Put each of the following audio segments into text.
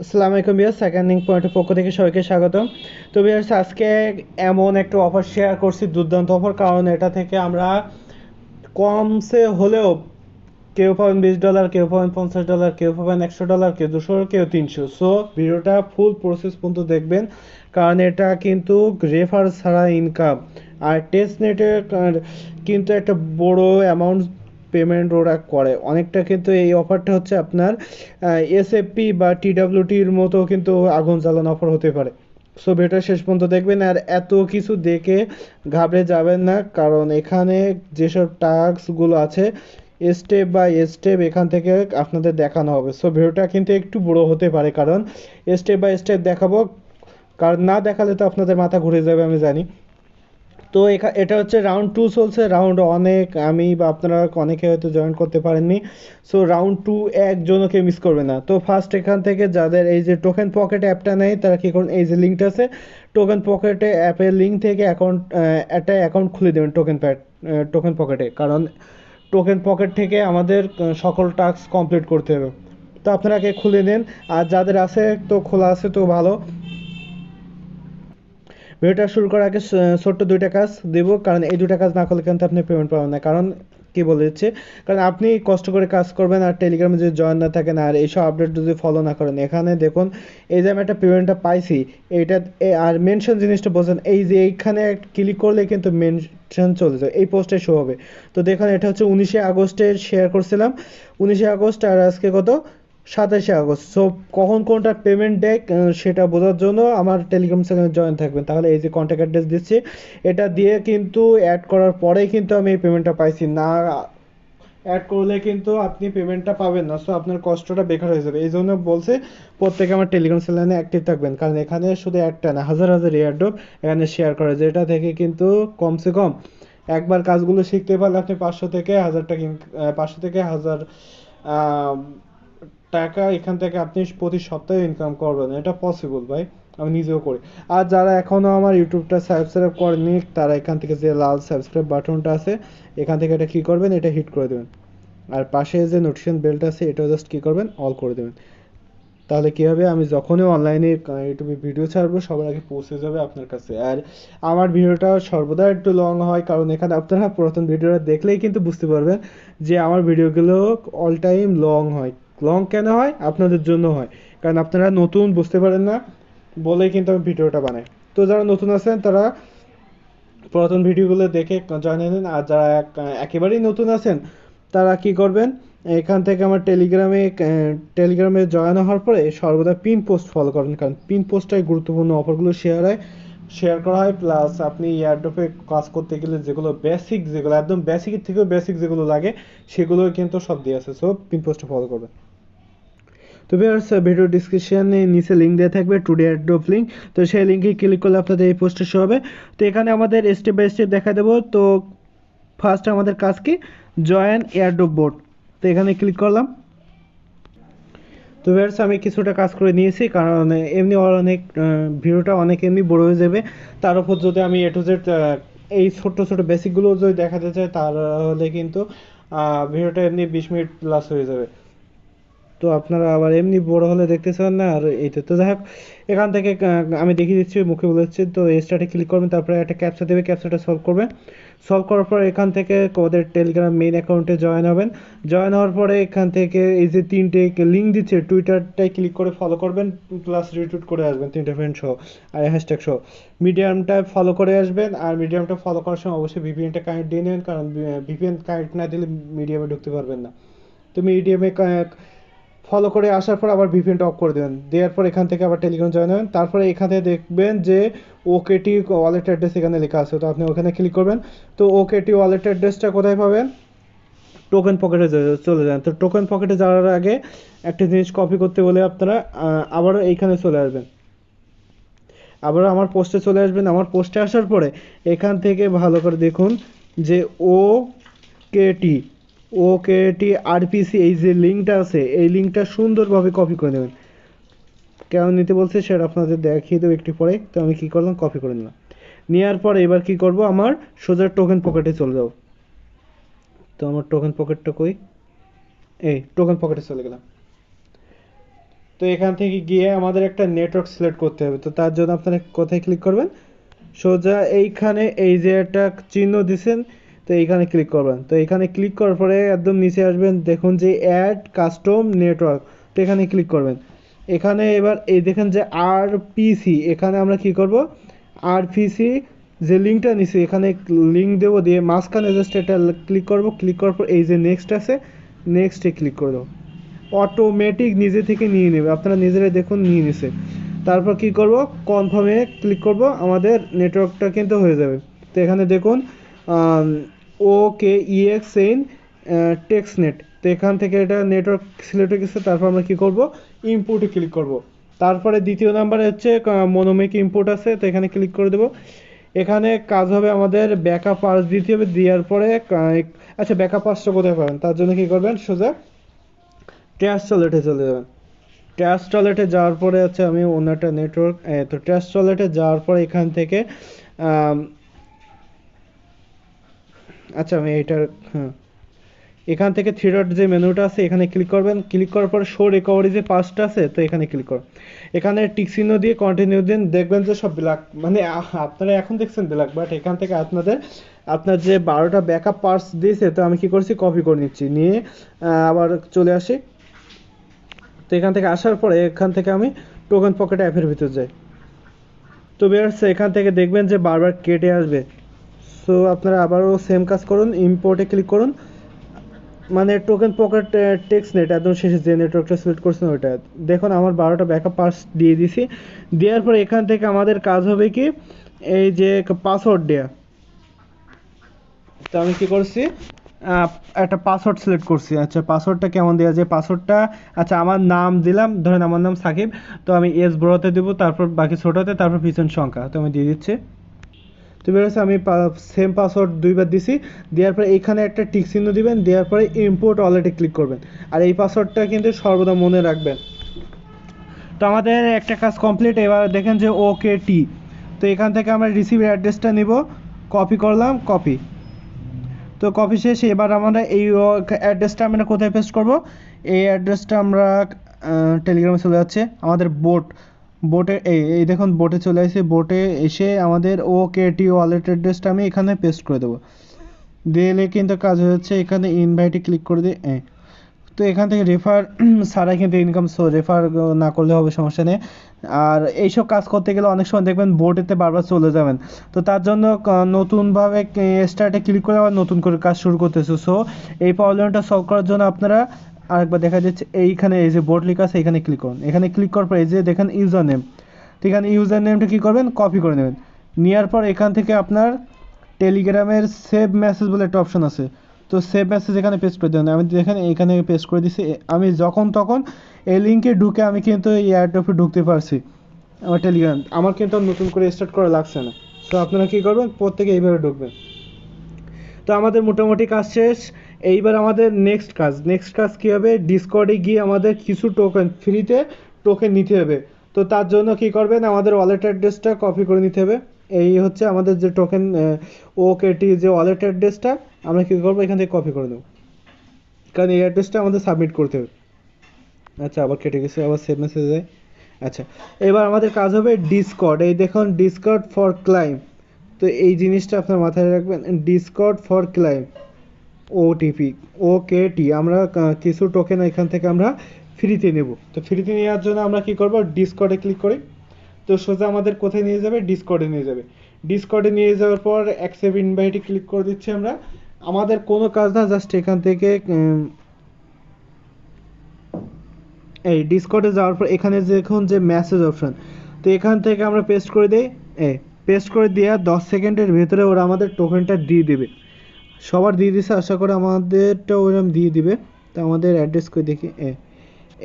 আসসালামু আলাইকুম ভিউয়ার্স, সেকেন্ডিং পয়েন্টের পক্ষ থেকে সবাইকে স্বাগতম। তো ভিউয়ার্স, আজকে এমন একটা অফার শেয়ার করছি, দুর্দান্ত অফার। কারণ এটা থেকে আমরা কমসে হলেও কেউ পাবেন $20, কেউ পাবেন $50, কেউ পাবেন $100, কেউ 200, কেউ 300। সো ভিডিওটা ফুল প্রসেস পর্যন্ত দেখবেন, কারণ এটা কিন্তু রেফার ছাড়া ইনকাম। আর টেস্ট নেটে কিন্তু একটা বড় অ্যামাউন্ট পেমেন্ট ওরা করে অনেকটা। কিন্তু এই অফারটা হচ্ছে আপনার এসএফপি বা টিডাব্লিউটির মতো কিন্তু আগুন জ্বালানো অফার হতে পারে। সো ভিডিওটা শেষ পর্যন্ত দেখবেন, আর এত কিছু দেখে ঘাবড়ে যাবেন না, কারণ এখানে যেসব টাস্কগুলো আছে স্টেপ বাই স্টেপ এখান থেকে আপনাদের দেখানো হবে। সো ভিডিওটা কিন্তু একটু বড় হতে পারে, কারণ স্টেপ বাই স্টেপ দেখাবো। কারণ না দেখালে তো আপনাদের মাথা ঘুরে যাবে, আমি জানি। তো এটা হচ্ছে রাউন্ড 2 চলছে। রাউন্ড অনেক আমি বা আপনারা অনেকে হয়তো জয়েন করতে পারেননি। সো রাউন্ড 2 একজনকে মিস করবে না। তো ফার্স্ট এখান থেকে যাদের এই যে টোকেন পকেট অ্যাপটা নেই, তারা কী করুন, এই যে লিঙ্কটা আছে টোকেন পকেটে, অ্যাপের লিঙ্ক থেকে একটা অ্যাকাউন্ট খুলে দেবেন টোকেন পকেটে। কারণ টোকেন পকেট থেকে আমাদের সকল টাস্ক কমপ্লিট করতে হবে। তো আপনারা আগে খুলে নেন, আর যাদের আছে তো খোলা আছে তো ভালো। ভিডিওটা শুরু করার আগে ছোট্ট দুইটা কাজ দেবো, কারণ এই দুইটা কাজ না করলে কিন্তু আপনি পেমেন্ট পাবেন না। কারণ কি বলে দিচ্ছে, কারণ আপনি কষ্ট করে কাজ করবেন আর টেলিগ্রামে যদি জয়েন না থাকেন আর এইসব আপডেট যদি ফলো না করেন, এখানে দেখুন এই যে আমি একটা পেমেন্টটা পাইছি, এইটা আর মেনশন জিনিসটা বোঝেন। এই যে এইখানে ক্লিক করলে কিন্তু মেনশন চলে যায়, এই পোস্টে শো হবে। তো দেখুন এটা হচ্ছে 19 আগস্টে শেয়ার করছিলাম, 19 আগস্ট। আর আজকে কত, 27 আগস্ট। সো কখন কোনটা পেমেন্ট দেয় সেটা বোঝার জন্য আমার টেলিগ্রাম চ্যানেলে জয়েন থাকবেন। তাহলে এই যে কন্ট্যাক্ট অ্যাড্রেস দিচ্ছি, এটা দিয়ে কিন্তু অ্যাড করার পরেই কিন্তু আমি এই পেমেন্টটা পাইছি। না অ্যাড করলে কিন্তু আপনি পেমেন্টটা পাবেন না। সো আপনার কষ্টটা বেকার হয়ে যাবে। এই জন্য বলছে প্রত্যেকে আমার টেলিগ্রাম চ্যানেলে অ্যাক্টিভ থাকবেন, কারণ এখানে শুধু একটা না, হাজার হাজার এয়ারড্রপ এখানে শেয়ার করে, যেটা থেকে কিন্তু কমসে কম একবার কাজগুলো শিখতে পারলে আপনি 500 থেকে 1000 টাকা এখান থেকে আপনি প্রতি সপ্তাহে ইনকাম করবেন। এটা পসিবল ভাই, আমি নিজেও করি। আর যারা এখনও আমার ইউটিউবটা সাবস্ক্রাইব করেনি, তারা এখান থেকে যে লাল সাবস্ক্রাইব বাটনটা আছে, এখান থেকে এটা কী করবেন, এটা হিট করে দেবেন। আর পাশে যে নোটিফিকেশন বেলটা আছে, এটাও জাস্ট কী করবেন, অল করে দেবেন। তাহলে কী হবে, আমি যখনই অনলাইনে ইউটিউবে ভিডিও ছাড়বো সবার আগে পৌঁছে যাবে আপনার কাছে। আর আমার ভিডিওটা সর্বদা একটু লং হয়, কারণ এখানে আপনারা পুরাতন ভিডিওটা দেখলেই কিন্তু বুঝতে পারবেন যে আমার ভিডিওগুলো অল টাইম লং হয়। লং কেন হয়, আপনাদের জন্য হয়, কারণ আপনারা নতুন বুঝতে পারেন না বলেই কিন্তু আমি ভিডিওটা বানাই। তো যারা নতুন আছেন তারা পুরাতন ভিডিওগুলো দেখে জয়েন নিন, আর যারা একেবারেই নতুন আছেন তারা কি করবেন, এখান থেকে আমার টেলিগ্রামে জয়েন হওয়ার পরে সর্বদা পিন পোস্ট ফলো করবেন, কারণ পিন পোস্টটাই গুরুত্বপূর্ণ। অফারগুলো শেয়ার করা হয়, প্লাস আপনি এয়ারড্রপে কাজ করতে গেলে যেগুলো বেসিক, যেগুলো একদম বেসিকের থেকেও বেসিক যেগুলো লাগে, সেগুলো কিন্তু সব দিয়ে আছে। সো পিন পোস্টটা ফলো করবেন। তো ভিউয়ার্স, ভিডিও ডিসক্রিপশনে নিচে লিঙ্ক দেওয়া থাকবে, টুডে অ্যাড্রপ লিঙ্ক। তো সেই লিঙ্কে ক্লিক করলে আপনাদের এই পোস্টে শো হবে। তো এখানে আমাদের স্টেপ বাই স্টেপ দেখা দেবো। তো ফার্স্ট আমাদের কাজ কি, জয়েন এয়ারড্রপ বোর্ড। তো এখানে ক্লিক করলাম। তো ভিউয়ার্স, আমি কিছুটা কাজ করে নিয়েছি, কারণ এমনি অনেক ভিডিওটা অনেক এমনি বড় হয়ে যাবে। তার উপর যদি আমি এ টু জেড এই ছোট্ট ছোট বেসিকগুলো যদি দেখাতে চাই, তাহলে কিন্তু ভিডিওটা এমনি 20 মিনিট প্লাস হয়ে যাবে। তো আপনারা আবার এমনি বড় হলে দেখতে চান না। আর এইটা তো যাই হোক, এখান থেকে আমি দেখিয়ে দিচ্ছি, মুখে বলে দিচ্ছি। তো স্টার্টে ক্লিক করবেন, তারপরে একটা ক্যাপচা দেবে, ক্যাপচাটা সলভ করবেন। সলভ করার পর এখান থেকে ওদের টেলিগ্রাম মেইন অ্যাকাউন্টে জয়েন হবেন। জয়েন হওয়ার পরে এখান থেকে এই যে তিনটে লিঙ্ক দিচ্ছে, টুইটারটাই ক্লিক করে ফলো করবেন, প্লাস রিটুইট করে আসবেন 3টে ফ্রেন্ড সহ আর হ্যাশট্যাগ সহ। মিডিয়ামটা ফলো করে আসবেন, আর মিডিয়ামটা ফলো করার সময় অবশ্যই ভিপিএনটা কানেক্ট দিয়ে নেবেন, কারণ ভিপিএন কানেক্ট না দিলে মিডিয়ামে ঢুকতে পারবেন না। তো মিডিয়ামে ফলো করে আসার পর আবার ভিপিএনটা অফ করে দেবেন। দেওয়ার পর এখান থেকে আবার টেলিগ্রাম জয়েন হবেন। তারপরে এখানে দেখবেন যে ওকেটি ওয়ালেট অ্যাড্রেস এখানে লেখা আছে, তো আপনি ওখানে ক্লিক করবেন। তো ওকেটি ওয়ালেট অ্যাড্রেসটা কোথায় পাবেন, টোকেন পকেটে চলে যান। তো টোকেন পকেটে যাওয়ার আগে একটা জিনিস কপি করতে বলে আপনারা আবারও এইখানে চলে আসবেন, আবারও আমার পোস্টে চলে আসবেন। আমার পোস্টে আসার পরে এখান থেকে ভালো করে দেখুন যে ও কেটি ওকেটি আরপিসি, এই যে লিঙ্কটা আছে, এই লিঙ্কটা সুন্দরভাবে কপি করে নেবেন। কেমন নিতে বলছে সেটা আপনাদের দেখিয়ে দেবো একটু পরে। তো আমি কী করলাম, কপি করে নিলাম। নেওয়ার পরে এবার কি করব, আমার সোজা টোকেন পকেটে চলে যাব। তো আমার টোকেন পকেটটা কই, এই টোকেন পকেটে চলে গেলাম। তো এখান থেকে গিয়ে আমাদের একটা নেটওয়ার্ক সিলেক্ট করতে হবে। তো তার জন্য আপনারা কোথায় ক্লিক করবেন, সোজা এইখানে এই যে একটা চিহ্ন দিছেন, তো এইখানে ক্লিক করবেন। তো এখানে ক্লিক করার পরে একদম নিচে আসবেন, দেখুন যে অ্যাড কাস্টম নেটওয়ার্ক, তো এখানে ক্লিক করবেন। এখানে এবার এই দেখেন যে আরপিসি, এখানে আমরা কি করব, আরপিসি যে লিঙ্কটা নিছি এখানে লিঙ্ক দেবো, দিয়ে মাঝখানে জাস্ট এটা ক্লিক করব। ক্লিক করার পর এই যে নেক্সট আছে, নেক্সটে ক্লিক করে দেবো। অটোমেটিক নিজে থেকে নিয়ে নেবে, আপনারা নিজেরাই দেখুন নিয়ে নিছে। তারপর কি করব, কনফার্মে ক্লিক করব, আমাদের নেটওয়ার্কটা কিন্তু হয়ে যাবে। তো এখানে দেখুন ওকে ইএক্স সেইন টেক্সনেট, তো এখান থেকে এটা নেটওয়ার্ক সিলেক্ট হয়ে গেছে। তারপর আমরা কি করব, ইম্পোর্টে ক্লিক করব। তারপরে দ্বিতীয় নাম্বারে হচ্ছে মনোমেক ইম্পোর্ট আছে, তো এখানে ক্লিক করে দেবো। এখানে কাজ হবে আমাদের ব্যাকআপ পাস দিতে হবে, দেওয়ার পরে আচ্ছা ব্যাকআপ পাসটা কোথায় পাবেন, তার জন্য কি করবেন, সোজা ট্র্যাশ ওয়ালেটে চলে যাবেন। ট্র্যাশ ওয়ালেটে যাওয়ার পরে হচ্ছে আমি অন্য একটা নেটওয়ার্ক, তো ট্র্যাশ ওয়ালেটে যাওয়ার পরে এখান থেকে আচ্ছা আমি এইটার, হ্যাঁ, এখান থেকে থ্রি ডট যে মেনুটা আছে এখানে ক্লিক করবেন। ক্লিক করার পর শো রিকভারি যে পাসটা আছে, তো এখানে ক্লিক করুন। এখানে টিক চিহ্ন দিয়ে কন্টিনিউ দিন, দেখবেন যে সব ব্ল্যাক, মানে আপনারা এখন দেখছেন ব্ল্যাক, বাট এখান থেকে আপনার যে 12টা ব্যাকআপ পার্টস দিয়েছে, তো আমি কি করছি, কপি করে নিচ্ছি, নিয়ে আবার চলে আসি। তো এখান থেকে আসার পরে এখান থেকে আমি টোকেন পকেট অ্যাপের ভিতর যাই। তো বেরোচ্ছে, এখান থেকে দেখবেন যে বারবার কেটে আসবে। সো আপনারা আবারও সেম কাজ করুন, ইম্পোর্টে ক্লিক করুন, মানে টোকেন পকেট টেক্সট নেট একদম শেষে যে নেটওয়ার্কটা সিলেক্ট করছেন ওইটা। দেখুন আমার 12টা ব্যাকআপ পাস দিয়ে দিছি। দেওয়ার পর এখান থেকে আমাদের কাজ হবে কি, এই যে পাসওয়ার্ড দেওয়া। তো আমি কি করছি, একটা পাসওয়ার্ড সিলেক্ট করছি। আচ্ছা পাসওয়ার্ডটা কেমন দেওয়া যায়, পাসওয়ার্ডটা আচ্ছা আমার নাম দিলাম, ধরেন আমার নাম সাকিব, তো আমি এস বড়তে দেবো, তারপর বাকি ছোটোতে, তারপর পিছন সংখ্যা, তো আমি দিয়ে দিচ্ছি। তো বেরোচ্ছে, আমি সেম পাসওয়ার্ড দুইবার দিছি। দেওয়ার পরে এইখানে একটা টিক চিহ্ন দিবেন, দেওয়ার পরে ইম্পোর্ট ওয়ালেটে ক্লিক করবেন। আর এই পাসওয়ার্ডটা কিন্তু সর্বদা মনে রাখবেন। তো আমাদের একটা কাজ কমপ্লিট। এবার দেখেন যে ওকে টি, তো এখান থেকে আমরা রিসিভ অ্যাড্রেসটা নিব, কপি করলাম, কপি। তো কপি শেষ। এবার আমরা এই অ্যাড্রেসটা আমরা কোথায় পেস্ট করব, এই অ্যাড্রেসটা আমরা টেলিগ্রামে চলে যাচ্ছে আমাদের বোটে, এই দেখুন বোটে চলে আসছে। বোটে এসে আমাদের ওকে টি ওয়ালেট অ্যাড্রেসটা আমি এখানে পেস্ট করে দেবো, দিলে কিন্তু কাজ হচ্ছে। এখানে ইনভাইটে ক্লিক করে দিই। তো এখান থেকে রেফার ছাড়াই কিন্তু ইনকাম, সো রেফার না করলে হবে, সমস্যা নেই। আর এইসব কাজ করতে গেলে অনেক সময় দেখবেন বোর্ডেতে বারবার চলে যাবেন, তো তার জন্য নতুনভাবে স্টার্টে ক্লিক করে আবার নতুন করে কাজ শুরু করতেছে। সো এই প্রবলেমটা সলভ করার জন্য আপনারা আরেকবার দেখা যাচ্ছে, এইখানে এই যে বোর্ড লেখা আছে এখানে ক্লিক করুন। এখানে ক্লিক করার পর এই যে দেখেন ইউজার নেম, তো এখানে ইউজার নেমটা কী করবেন, কপি করে নেবেন। নেওয়ার পর এখান থেকে আপনার টেলিগ্রামের সেভ মেসেজ বলে একটা অপশন আছে, তো সেভ মেসেজ এখানে পেস্ট করে দেবেন। আমি দেখেন এখানে পেস্ট করে দিছি। আমি যখন তখন এই লিঙ্কে ঢুকে আমি কিন্তু এই এয়ারড্রপে ঢুকতে পারছি, আমার টেলিগ্রাম, আমার কিন্তু আর নতুন করে স্টার্ট করা লাগছে না। তো আপনারা কী করবেন, প্রত্যেকে এইভাবে ঢুকবেন। তো আমাদের মোটামুটি কাজ শেষ। এইবার আমাদের নেক্সট কাজ কী হবে, ডিসকর্ডে গিয়ে আমাদের কিছু ফ্রিতে টোকেন নিতে হবে। তো তার জন্য কি করবেন, আমাদের ওয়ালেট অ্যাড্রেসটা কপি করে নিতে হবে। এই হচ্ছে আমাদের যে টোকেন ওকেটি যে ওয়ালেট অ্যাড্রেসটা, আমরা কী করবো, এখান থেকে কপি করে নেব, কারণ এই অ্যাড্রেসটা আমাদের সাবমিট করতে হবে। আচ্ছা আবার কেটে গেছে, আবার সেভ মেসেজ যায়। আচ্ছা এবার আমাদের কাজ হবে ডিসকর্ড, এই দেখুন ডিসকর্ড ফর ক্লায়েন্ট, তো এই জিনিসটা আপনার মাথায় রাখবেন, ডিসকর্ড ফর ক্লায়েন্ট ওটিপি ওকেটি, আমরা কিছু টোকেন এখান থেকে আমরা ফ্রিতে নেব। তো ফ্রিতে নেওয়ার জন্য আমরা কি করব, ডিসকর্ডে ক্লিক করি। তো সোজা আমাদের কোথায় নিয়ে যাবে, ডিসকর্ডে নিয়ে যাবে। ডিসকর্ডে নিয়ে যাওয়ার পর অ্যাকসেপ্ট ইনভাইটে ক্লিক করে দিচ্ছি আমরা। আমাদের কোনো কাজ না, জাস্ট এখান থেকে এই ডিসকর্ডে যাওয়ার পর এখানে দেখুন যে মেসেজ অপশন, তো এখান থেকে আমরা পেস্ট করে দিই। পেস্ট করে দেওয়া 10 সেকেন্ডের ভেতরে ওরা আমাদের টোকেনটা দিয়ে দেবে। সবার দিয়ে দিছে, আশা করে আমাদেরটা ওরকম দিয়ে দিবে। তো আমাদের অ্যাড্রেস করে দেখি,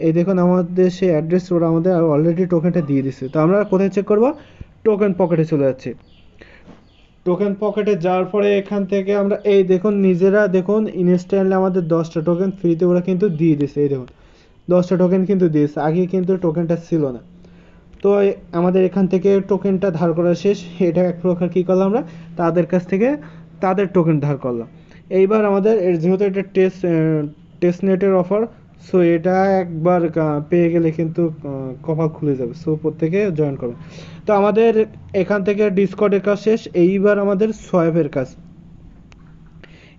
এই দেখুন আমাদের সেই অ্যাড্রেস ওরা আমাদের অলরেডি টোকেনটা দিয়ে দিছে। তো আমরা কোথায় চেক করব, টোকেন পকেটে চলে যাচ্ছে। টোকেন পকেটে যাওয়ার পরে এখান থেকে আমরা এই দেখুন নিজেরা দেখুন ইনস্ট্যান্টলি আমাদের 10টা টোকেন ফ্রিতে ওরা কিন্তু দিয়ে দিছে। এই দেখুন 10টা টোকেন কিন্তু দিয়েছে, আগে কিন্তু টোকেনটা ছিল না। তো আমাদের এখান থেকে টোকেনটা ধার করা শেষ। এটা এক প্রকার কী করলাম, আমরা তাদের কাছ থেকে তাদের টোকেন ধার করলাম। এইবার আমাদের যেহেতু এটা টেস্ট নেটের অফার, সো এটা একবার পেয়ে গেলে কিন্তু কপাল খুলে যাবে। সো প্রত্যেকে জয়েন করবে। তো আমাদের এখান থেকে ডিসকর্ডের কাজ শেষ, এইবার আমাদের সোয়াইপের কাজ।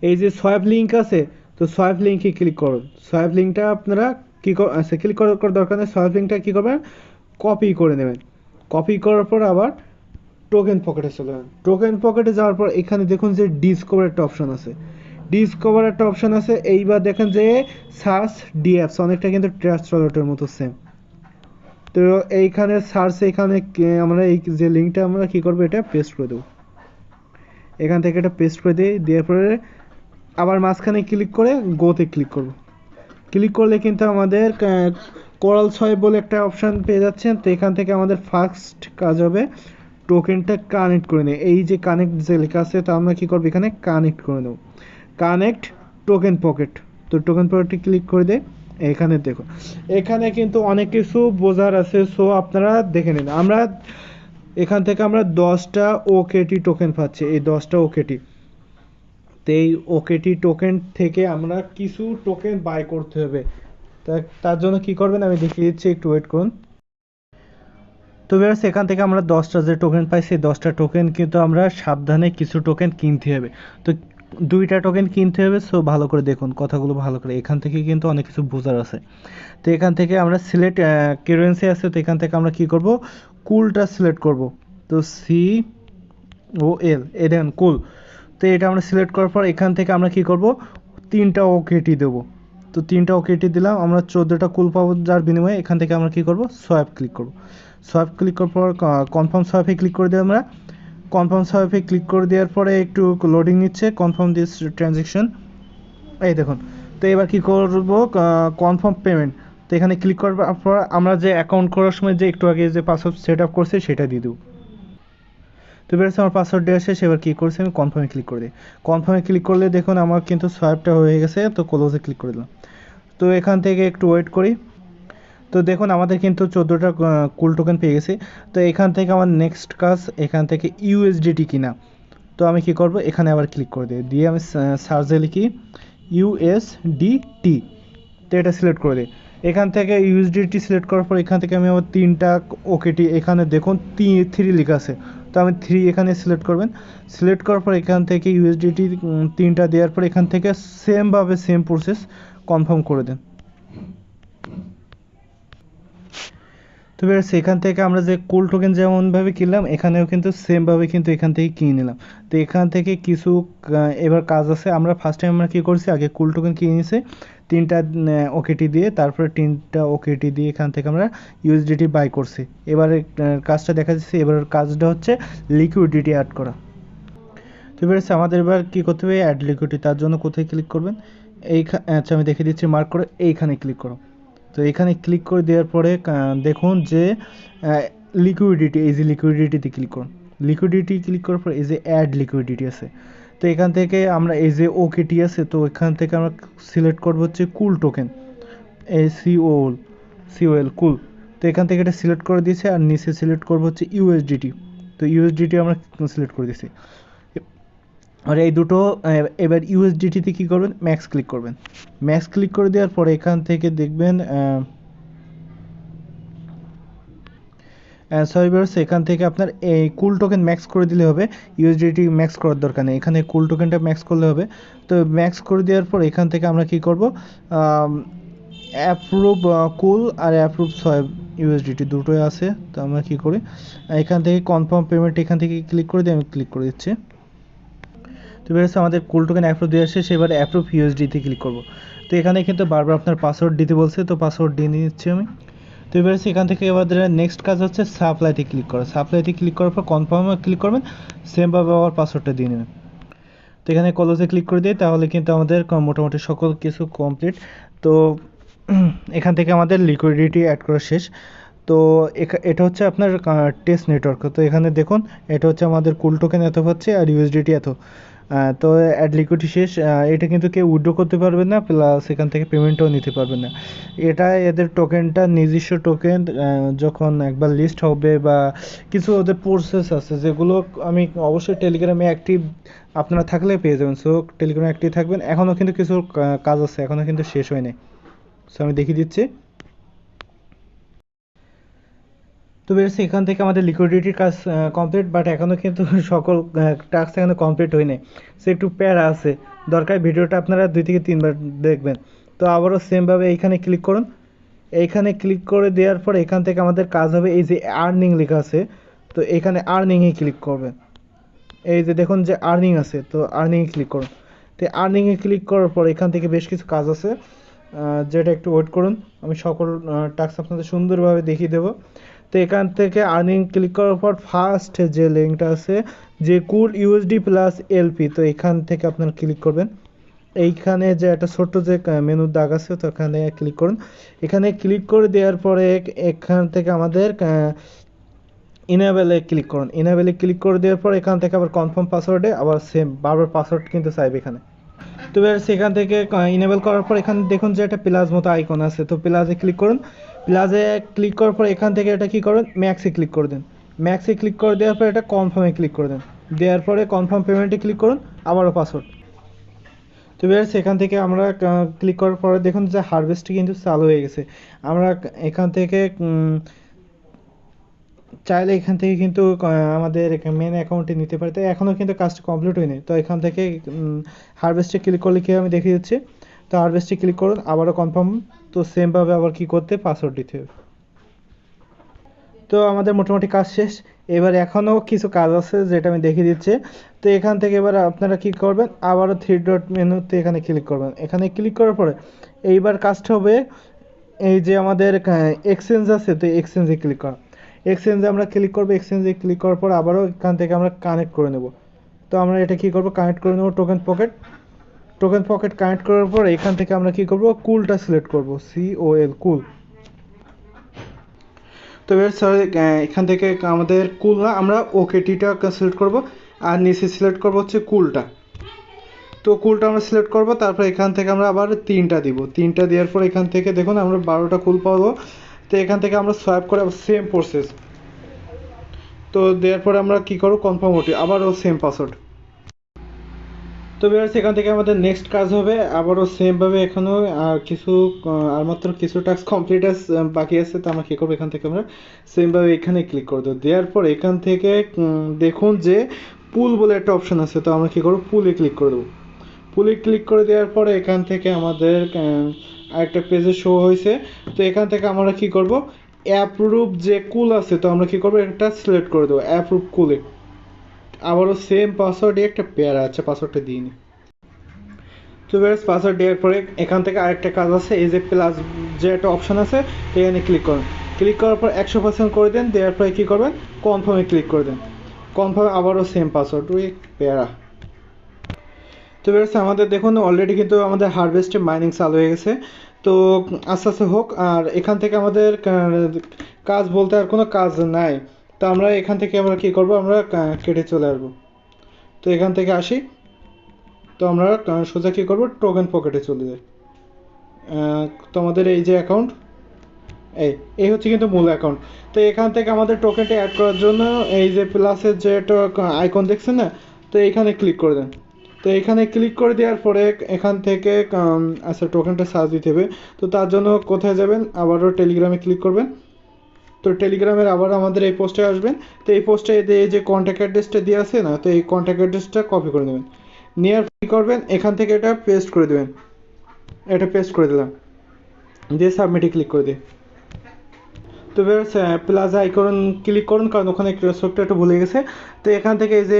এই যে সোয়াইপ লিঙ্ক আছে, তো সোয়াইপ লিঙ্কে ক্লিক করুন। সোয়াইপ লিঙ্কটা আপনারা কি আচ্ছা ক্লিক করার দরকার নেই, সোয়াইপ লিঙ্কটা কী করবেন, কপি করে নেবেন। কপি করার পর আবার টোকেন পকেটে চলে যাবেন। টোকেন পকেটে যাওয়ার পর এখানে দেখুন যে ডিসকভার একটা অপশন আছে, ডিসকভার একটা অপশন আছে। এইবার দেখেন যে সার্চ ডিঅ্যাপস, অনেকটা কিন্তু ট্রাস্ট ওয়ালেটের মতো সেম। তো এইখানে সার্চ, এখানে আমরা এই যে লিঙ্কটা আমরা কী করবো, এটা পেস্ট করে দেবো। এখান থেকে এটা পেস্ট করে দিই, দেওয়ার পরে আবার মাঝখানে ক্লিক করে গোতে ক্লিক করব। ক্লিক করলে কিন্তু আমাদের কোরাল সোয়াইপ বলে একটা অপশান পেয়ে যাচ্ছেন। তো এখান থেকে আমাদের ফার্স্ট কাজ হবে টোকেনটা কানেক্ট করে নিই। এই যে কানেক্ট যে লেখা আছে, তো আমরা কী করবো, এখানে কানেক্ট করে নেব, কানেক্ট টোকেন পকেট। তো টোকেন পকেটে ক্লিক করে দে। এখানে দেখো, এখানে কিন্তু অনেক কিছু বোঝার আছে, সো আপনারা দেখে নিন। আমরা এখান থেকে আমরা 10টা ওকেটি টোকেন পাচ্ছি, এই 10টা ওকেটি। তো এই ওকেটি টোকেন থেকে আমরা কিছু টোকেন বাই করতে হবে। তার জন্য কি করবেন আমি দেখিয়ে দিচ্ছি, একটু ওয়েট করুন। তো ভিউয়ার্স, এখান থেকে আমরা 10টা যে টোকেন পাই, সেই 10টা টোকেন কিন্তু আমরা সাবধানে কিছু টোকেন কিনতে হবে। তো 2টা টোকেন কিনতে হবে। সো ভালো করে দেখুন কথাগুলো ভালো করে, এখান থেকে কিন্তু অনেক কিছু বোঝার আছে। তো এখান থেকে আমরা সিলেক্ট কারেন্সি আছে, তো এখান থেকে আমরা কি করব, কুলটা সিলেক্ট করব। তো COL, এ দেখেন কুল। তো এটা আমরা সিলেক্ট করার পর এখান থেকে আমরা কি করব, 3টা ওকেটি দেবো। তো 3টা ওকেটি দিলাম, আমরা 14টা কুল পাবো, যার বিনিময়ে এখান থেকে আমরা কি করব, সোয়াইপ ক্লিক করব। সোয়াইপ ক্লিক করার পর কনফার্ম সোয়াইপে ক্লিক করে দিই আমরা। কনফার্ম সোয়াইপে ক্লিক করে দেওয়ার পরে একটু লোডিং নিচ্ছে, কনফার্ম দিস ট্রানজ্যাকশন। এই দেখুন। তো এবার কি করব, কনফার্ম পেমেন্ট। তো এখানে ক্লিক করার পর আমরা যে অ্যাকাউন্ট করার সময় যে একটু আগে যে পাসওয়ার্ড সেট আপ করছি সেটা দিয়ে দেবো। তো বেরোচ্ছে আমার পাসওয়ার্ড দেওয়া শেষ। এবার কী করছি, আমি কনফার্মে ক্লিক করে দিই। কনফার্মে ক্লিক করলে দেখুন আমার কিন্তু সোয়াইপটা হয়ে গেছে। তো ক্লোজে ক্লিক করে দিলাম। তো এখান থেকে একটু ওয়েট করি। তো দেখুন আমাদের কিন্তু 14টা কুল টোকেন পেয়ে গেছি। তো এখান থেকে আমার নেক্সট কাজ, এখান থেকে ইউএসডিটি কিনা। তো আমি কি করব, এখানে আবার ক্লিক করে দিই, দিয়ে আমি সার্চে লিখি USDT। তো এটা সিলেক্ট করে দিই। এখান থেকে ইউএসডিটি সিলেক্ট করার পর এখান থেকে আমি আবার 3টা ওকেটি, এখানে দেখুন 3 লেখা আছে। তো আমি 3 এখানে সিলেক্ট করবেন। সিলেক্ট করার পর এখান থেকে ইউএসডিটি 3টা দেওয়ার পর এখান থেকে সেমভাবে সেম প্রসেস কনফার্ম করে দেন। তো বেশ, এখান থেকে আমরা যে কুল টোকেন যেমনভাবে কিনলাম, এখানেও কিন্তু সেমভাবে কিন্তু এখান থেকে কিনে নিলাম। তো এখান থেকে কিছু এবার কাজ আছে। আমরা ফার্স্ট টাইম আমরা কী করছি, আগে কুল টোকেন কিনে নিয়েছি 3টা ওকেটি দিয়ে, তারপরে 3টা ওকেটি দিয়ে এখান থেকে আমরা ইউএসডিটি বাই করছি। এবারে কাজটা দেখা যাচ্ছে, এবার কাজটা হচ্ছে লিকুইডিটি অ্যাড করা। তো এবার আমাদের এবার কী করতে হবে, অ্যাড লিকুইডিটি। তার জন্য কোথায় ক্লিক করবেন, আচ্ছা আমি দেখিয়ে দিচ্ছি, মার্ক করে এইখানে ক্লিক করো। তো এখানে ক্লিক করে দেওয়ার পরে দেখুন যে লিকুইডিটি, এই যে লিকুইডিটিতে ক্লিক করুন। লিকুইডিটি ক্লিক করার পর এই যে অ্যাড লিকুইডিটি আছে। তো এখান থেকে আমরা এই যে ওকেটি আছে, তো এখান থেকে আমরা সিলেক্ট করবো হচ্ছে কুল টোকেন, COL কুল। তো এখান থেকে এটা সিলেক্ট করে দিয়েছে, আর নিচে সিলেক্ট করবো হচ্ছে ইউএসডিটি। তো ইউএসডিটি আমরা সিলেক্ট করে দিয়েছি। আর এই দুটো এবার ইউএসডিটিতে কী করবেন, ম্যাক্স ক্লিক করবেন। ম্যাক্স ক্লিক করে দেওয়ার পরে এখান থেকে দেখবেন সরি ভিউয়ার্স, এখান থেকে আপনার এই কুল টোকেন ম্যাক্স করে দিলে হবে, ইউএসডিটি ম্যাক্স করার দরকার নেই, এখানে কুল টোকেনটা ম্যাক্স করলে হবে। তো ম্যাক্স করে দেওয়ার পর এখান থেকে আমরা কি করব, অ্যাপ্রুভ কুল আর অ্যাপ্রুভ সোয়াইপ ইউএসডিটি দুটোই আছে। তো আমরা কি করি, এখান থেকে কনফার্ম পেমেন্ট এখান থেকে ক্লিক করে দিয়ে আমি ক্লিক করে দিচ্ছি। তো বেরোচ্ছে আমাদের কুল টোকেন অ্যাপ্রুভ দিয়ে আসে, সেবার অ্যাপ্রুভ ইউএসডিতে ক্লিক করব। তো এখানে কিন্তু বারবার আপনার পাসওয়ার্ড দিতে বলছে, তো পাসওয়ার্ড দিয়ে নিচ্ছি আমি। তো এবার এখান থেকে আমাদের নেক্সট কাজ হচ্ছে সাপ্লাইতে ক্লিক করা। সাপ্লাইতে ক্লিক করার পর কনফার্মে ক্লিক করবেন, সেমভাবে আবার পাসওয়ার্ডটা দিয়ে নেবেন। তো এখানে ক্লোজে ক্লিক করে দিই, তাহলে কিন্তু আমাদের মোটামুটি সকল কিছু কমপ্লিট। তো এখান থেকে আমাদের লিকুইডিটি অ্যাড করা শেষ। তো এটা হচ্ছে আপনার টেস্ট নেটওয়ার্ক। তো এখানে দেখুন, এটা হচ্ছে আমাদের কুল টোকেন এত হচ্ছে আর ইউএসডিটি এত। তো অ্যাড লিকুইডিটি শেষ। এটা কিন্তু কেউ উইথড্র করতে পারবেন না, প্লাস এখান থেকে পেমেন্টও নিতে পারবেন না। এটা এদের টোকেনটা নিজস্ব টোকেন, যখন একবার লিস্ট হবে বা কিছু ওদের প্রসেস আছে, যেগুলো আমি অবশ্যই টেলিগ্রামে অ্যাক্টিভ আপনারা থাকলে পেয়ে যাবেন। সো টেলিগ্রামে অ্যাক্টিভ থাকবেন। এখনও কিন্তু কিছু কাজ আছে, এখনও কিন্তু শেষ হয়নি। সো আমি দেখিয়ে দিচ্ছি। তো বেশ এখান থেকে আমাদের লিকুইডিটির কাজ কমপ্লিট, বাট এখনও কিন্তু সকল টাস্ক এখনো কমপ্লিট হয়নি। সো একটু প্যারা আছে, দরকার ভিডিওটা আপনারা 2 থেকে 3 বার দেখবেন। তো আবারও সেমভাবে এইখানে ক্লিক করুন। এইখানে ক্লিক করে দেওয়ার পর এখান থেকে আমাদের কাজ হবে এই যে আর্নিং লেখা আছে, তো এখানে আর্নিংয়ে ক্লিক করবেন। এই যে দেখুন যে আর্নিং আছে, তো আর্নিংয়ে ক্লিক করুন। তো আর্নিংয়ে ক্লিক করার পর এখান থেকে বেশ কিছু কাজ আছে, যেটা একটু ওয়েট করুন, আমি সকল টাস্ক আপনাদের সুন্দরভাবে দেখিয়ে দেবো। তো এখান থেকে আর্নিং ক্লিক করার পর ফার্স্ট যে লিঙ্কটা আছে যে কুল ইউএসডি প্লাস এলপি, তো এখান থেকে আপনারা ক্লিক করবেন। এইখানে যে একটা ছোট্ট যে মেনুর দাগ আছে, তো এখানে ক্লিক করুন। এখানে ক্লিক করে দেওয়ার পরে এখান থেকে আমাদের ইনেবেলে ক্লিক করুন। ইনেবেলে ক্লিক করে দেওয়ার পর এখান থেকে আবার কনফার্ম পাসওয়ার্ডে আবার সেম বারবার পাসওয়ার্ড কিন্তু চাইবে এখানে। তো এবার সেখান থেকে ইনেবল করার পর এখানে দেখুন যে একটা প্লাস মতো আইকন আছে, তো প্লাসে ক্লিক করুন। প্লাসে ক্লিক করার পর এখান থেকে এটা কি করুন, ম্যাক্সে ক্লিক করে দেন। ম্যাক্সে ক্লিক করে দেওয়ার পর এটা কনফার্মে ক্লিক করে দেন। দেওয়ার পরে কনফার্ম পেমেন্টে ক্লিক করুন, আবারও পাসওয়ার্ড। তো এবার সেখান থেকে আমরা ক্লিক করার পরে দেখুন যে হারভেস্টটি কিন্তু চালু হয়ে গেছে। আমরা এখান থেকে চাইলে এখান থেকে কিন্তু আমাদের মেন অ্যাকাউন্টে নিতে পারি। তো এখনও কিন্তু কাজটা কমপ্লিট হয়নি। তো এখান থেকে হারভেস্টে ক্লিক করলে কি আমি দেখিয়ে দিচ্ছি। তো হারভেস্টে ক্লিক করুন, আবারও কনফার্ম। তো সেমভাবে আবার কি করতে, পাসওয়ার্ড দিতে হবে। তো আমাদের মোটামুটি কাজ শেষ। এবার এখনও কিছু কাজ আছে যেটা আমি দেখিয়ে দিচ্ছি। তো এখান থেকে এবার আপনারা কী করবেন, আবারও 3 ডট মেনুতে এখানে ক্লিক করবেন। এখানে ক্লিক করার পরে এইবার কাজটা হবে এই যে আমাদের এক্সচেঞ্জ আছে, তো এক্সচেঞ্জে ক্লিক করা। এক্সচেঞ্জে আমরা ক্লিক করবো। এক্সচেঞ্জে ক্লিক করার পর আবারও এখান থেকে আমরা কানেক্ট করে নেব। তো আমরা এটা কী করবো, কানেক্ট করে নেব token pocket. Token pocket connect করার পর এখান থেকে আমরা কী করবো, কুলটা সিলেক্ট করব, COL কুল। তো এবার স্যার এখান থেকে আমাদের কুল না, আমরা ওকেটিটা সিলেক্ট করব, আর নিচে সিলেক্ট করব হচ্ছে কুলটা। তো কুলটা আমরা সিলেক্ট করব, তারপর এখান থেকে আমরা আবার 3টা দিব। 3টা দেওয়ার পর এখান থেকে দেখুন আমরা 12টা কুল পাবো। তো এখান থেকে আমরা সোয়াইপ করে সেম প্রসেস। তো দেওয়ার পরে আমরা কী করব, কনফার্ম ওটি, আবারও সেম পাসওয়ার্ড। তো এবার সেখান থেকে আমাদের নেক্সট কাজ হবে আবারও সেমভাবে, এখনও আর কিছু আর মাত্র কিছু টাস্ক কমপ্লিট বাকি আছে। তো আমরা কী করবো, এখান থেকে আমরা সেমভাবে এখানে ক্লিক করে দেবো। দেওয়ার পর এখান থেকে দেখুন যে পুল বলে একটা অপশান আছে, তো আমরা কী করবো, পুলে ক্লিক করে দেবো। পুলে ক্লিক করে দেওয়ার পরে এখান থেকে আমাদের আরেকটা পেজে শো হয়েছে। তো এখান থেকে আমরা কী করব, অ্যাপ্রুভ যে কুল আছে, তো আমরা কী করবো, একটা সিলেক্ট করে দেবো অ্যাপ্রুভ কুলে। আবারও সেম পাসওয়ার্ডে একটা পেয়ার আছে, পাসওয়ার্ডটা দিয়ে নিই। তো বেশ পাসওয়ার্ড দেওয়ার পরে এখান থেকে আরেকটা কাজ আছে, এই যে প্লাস যে একটা অপশান আছে, এখানে ক্লিক করুন। ক্লিক করার পর 100% করে দেন। দেওয়ার পরে কী করবেন, কনফার্মে ক্লিক করে দেন। কনফার্মে আবারও সেম পাসওয়ার্ড, ওই প্যারা। তো বেশ আমাদের দেখুন অলরেডি কিন্তু আমাদের হারভেস্টে মাইনিং চালু হয়ে গেছে। তো আস্তে আস্তে হোক। আর এখান থেকে আমাদের কাজ বলতে আর কোনো কাজ নাই। তো আমরা এখান থেকে আমরা কী করবো, আমরা কেটে চলে আসবো। তো এখান থেকে আসি। তো আমরা সোজা কী করবো, টোকেন পকেটে চলে যাই। তো আমাদের এই যে অ্যাকাউন্ট, এই হচ্ছে কিন্তু মূল অ্যাকাউন্ট। তো এখান থেকে আমাদের টোকেনটা অ্যাড করার জন্য এই যে প্লাসের যে একটা আইকন দেখছেন না, তো এইখানে ক্লিক করে দেন। তো এখানে ক্লিক করে দেওয়ার পরে এখান থেকে আচ্ছা টোকেনটা সার্চ দিতে হবে। তো তার জন্য কোথায় যাবেন, আবারও টেলিগ্রামে ক্লিক করবেন। তো টেলিগ্রামের আবার আমাদের এই পোস্টে আসবেন। তো এই পোস্টে এই যে কন্ট্যাক্ট অ্যাড্রেসটা দিয়ে আছে না, তো এই কন্ট্যাক্ট অ্যাড্রেসটা কপি করে নেবেন। নেওয়ার কী করবেন, এখান থেকে এটা পেস্ট করে দেবেন। এটা পেস্ট করে দিলাম, দিয়ে সাবমিটে ক্লিক করে দিই। তো এবার প্লাজা আইকন ক্লিক করুন, কারণ ওখানে ছোট্ট একটু ভুলে গেছে। তো এখান থেকে এই যে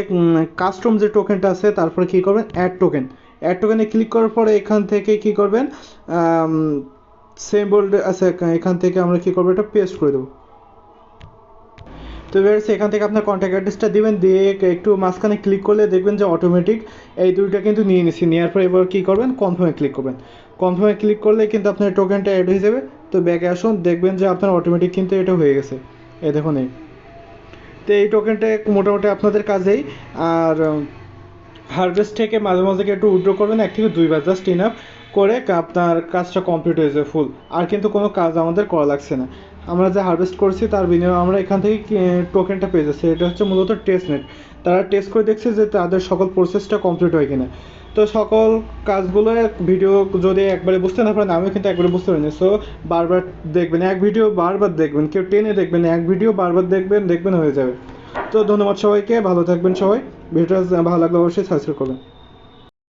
কাস্টম যে টোকেনটা আছে, তারপরে কী করবেন, অ্যাড টোকেন। অ্যাড টোকেনে ক্লিক করার পরে এখান থেকে কী করবেন, সেম বোল্ড আছে, এখান থেকে আমরা কী করবো, এটা পেস্ট করে দেবো। তো এবার এখান থেকে আপনার কন্ট্যাক্ট অ্যাড্রেসটা দিবেন, দিয়ে একটু মাঝখানে ক্লিক করলে দেখবেন যে অটোমেটিক এই দুইটা কিন্তু নিয়ে নিচ্ছি। নেওয়ার পর এবার কী করবেন, কনফার্মে ক্লিক করবেন। কনফার্মে ক্লিক করলে কিন্তু আপনার টোকেনটা অ্যাড হয়ে যাবে। তো ব্যাকে আসুন, দেখবেন যে আপনার অটোমেটিক কিন্তু এটা হয়ে গেছে। এই দেখুন এই। তো এই টোকেনটা মোটামুটি আপনাদের কাজেই। আর হারভেস্ট থেকে মাঝে মাঝে একটু উইথড্র করবেন 1 থেকে 2 বার, জাস্ট ইনাফ করে আপনার কাজটা কমপ্লিট হয়ে যাবে ফুল। আর কিন্তু কোনো কাজ আমাদের করা লাগছে না। আমরা যে হারভেস্ট করছি তার বিনিময়ে আমরা এখান থেকে টোকেনটা পেয়ে যাচ্ছি। এটা হচ্ছে মূলত টেস্ট নেট। তারা টেস্ট করে দেখছে যে তাদের সকল প্রসেসটা কমপ্লিট হয় কিনা। তো সকল কাজগুলো ভিডিও যদি একবারে বুঝতে না পারেন, আমিও কিন্তু একবারে বুঝতে পারিনি। সো বারবার দেখবেন, এক ভিডিও বারবার দেখবেন, কেউ টেনে দেখবেন না, এক ভিডিও বারবার দেখবেন, দেখবেন হয়ে যাবে। তো ধন্যবাদ সবাইকে, ভালো থাকবেন সবাই। ভিডিওটা ভালো লাগলে অবশ্যই সাবস্ক্রাইব করবেন।